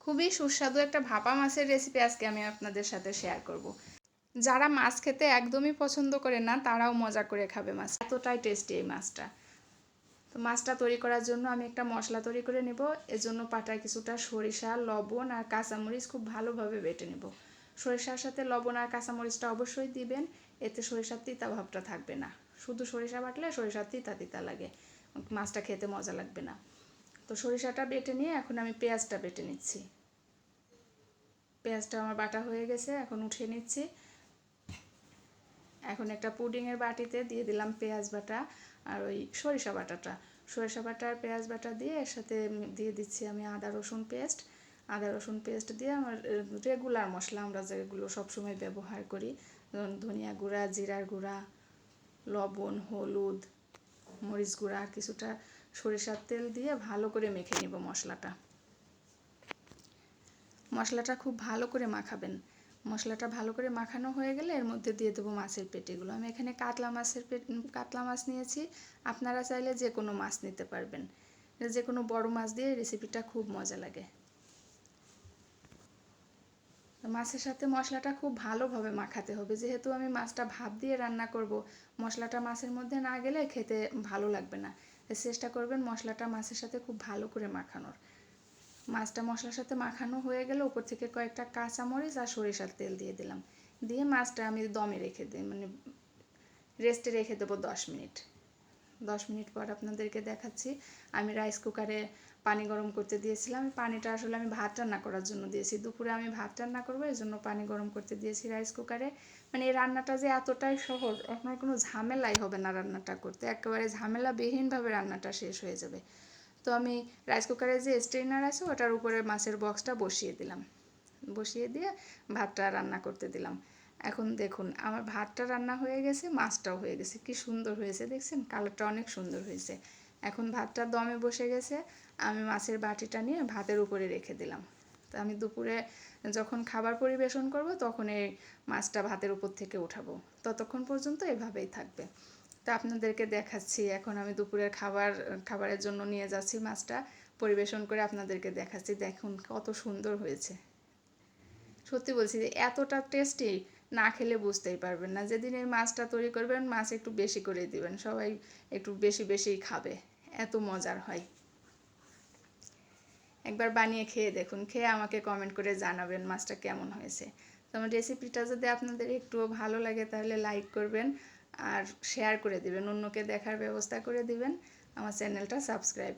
খুবই সুস্বাদু একটা ভাপা মাছের রেসিপি আজকে আমি আপনাদের সাথে শেয়ার করব। যারা মাছ খেতে একদমই পছন্দ করে না তারাও মজা করে খাবে মাছ, এতটাই টেস্টি এই মাছটা। তো মাছটা তৈরি করার জন্য আমি একটা মশলা তৈরি করে নেব। এজন্য পাটায় কিছুটা সরিষা, লবণ আর কাঁচামরিচ খুব ভালোভাবে বেটে নেব। সরিষার সাথে লবণ আর কাঁচামরিচটা অবশ্যই দিবেন, এতে সরিষার তিতা ভাবটা থাকবে না। শুধু সরিষা বাটলে সরিষার তিতা তিতা লাগে, মাছটা খেতে মজা লাগবে না। তো সরিষাটা বেটে নিয়ে এখন আমি পেঁয়াজটা বেটে নিচ্ছি। পেঁয়াজটা আমার বাটা হয়ে গেছে, এখন উঠিয়ে নিচ্ছি। এখন একটা পুডিংয়ের বাটিতে দিয়ে দিলাম পেঁয়াজ বাটা আর ওই সরিষা বাটাটা। সরিষা বাটা আর পেঁয়াজ বাটা দিয়ে এর সাথে দিয়ে দিচ্ছি আমি আদা রসুন পেস্ট। আদা রসুন পেস্ট দিয়ে আমার রেগুলার মশলা আমরা যেগুলো সবসময় ব্যবহার করি, ধনিয়া গুঁড়া, জিরার গুঁড়া, লবণ, হলুদ, মরিচ গুঁড়া আর কিছুটা সরিষার তেল দিয়ে ভালো করে মেখে নিব মশলাটা। মশলাটা খুব ভালো করে মাখাবেন। মশলাটা ভালো করে মাখানো হয়ে গেলে এর মধ্যে দিয়ে দেবো মাছের পেটিগুলো। আমি এখানে কাতলা মাছ নিয়েছি, আপনারা চাইলে যে কোনো মাছ নিতে পারবেন। যে কোনো বড় মাছ দিয়ে রেসিপিটা খুব মজা লাগে। মাছের সাথে মশলাটা খুব ভালোভাবে মাখাতে হবে, যেহেতু আমি মাছটা ভাপ দিয়ে রান্না করব। মশলাটা মাছের মধ্যে না গেলে খেতে ভালো লাগবে না। চেষ্টা করবেন মশলাটা মাছের সাথে খুব ভালো করে মাখানোর। মাছটা মশলার সাথে মাখানো হয়ে গেলে উপর থেকে কয়েকটা কাঁচামরিচ আর সরিষার তেল দিয়ে দিলাম। দিয়ে মাছটা আমি দমে রেখে দিই, মানে রেস্টে রেখে দেবো 10 মিনিট। 10 মিনিট পর আপনাদেরকে দেখাচ্ছি। আমি রাইস কুকারে পানি গরম করতে দিয়েছিলাম। পানিটা আসলে আমি ভাত রান্না করার জন্য দিয়েছি, দুপুরে আমি ভাত রান্না করবো এই জন্য পানি গরম করতে দিয়েছি রাইস কুকারে। মানে এই রান্নাটা যে এতটাই সহজ, আপনার কোনো ঝামেলাই হবে না রান্নাটা করতে, একেবারে ঝামেলাবিহীনভাবে রান্নাটা শেষ হয়ে যাবে। তো আমি রাইস কুকারের যে স্ট্রেনার আছে ওটার উপরে মাছের বক্সটা বসিয়ে দিলাম, বসিয়ে দিয়ে ভাতটা রান্না করতে দিলাম। এখন দেখুন আমার ভাতটা রান্না হয়ে গেছে, মাছটাও হয়ে গেছে, কি সুন্দর হয়েছে দেখছেন, কালারটা অনেক সুন্দর হয়েছে। এখন ভাতটা দমে বসে গেছে, আমি মাছের বাটিটা নিয়ে ভাতের উপরে রেখে দিলাম। তো আমি দুপুরে যখন খাবার পরিবেশন করব তখন এই মাছটা ভাতের উপর থেকে উঠাবো, ততক্ষণ পর্যন্ত এভাবেই থাকবে। তো আপনাদেরকে দেখাচ্ছি এখন আমি দুপুরের খাবারের জন্য নিয়ে যাচ্ছি মাছটা, পরিবেশন করে আপনাদেরকে দেখাচ্ছি। দেখুন কত সুন্দর হয়েছে, সত্যি বলছি যে এতটা টেস্টি না খেলে বুঝতেই পারবেন না। যেদিন এই মাছটা তৈরি করবেন মাছ একটু বেশি করে দিবেন, সবাই একটু বেশি বেশিই খাবে, এত মজার হয়। একবার বানিয়ে খেয়ে দেখুন, খেয়ে আমাকে কমেন্ট করে জানাবেন মাছটা কেমন হয়েছে। তো আমার রেসিপিটা যদি আপনাদের একটুও ভালো লাগে তাহলে লাইক করবেন আর শেয়ার করে দিবেন, অন্যকে দেখার ব্যবস্থা করে দিবেন, আমার চ্যানেলটা সাবস্ক্রাইব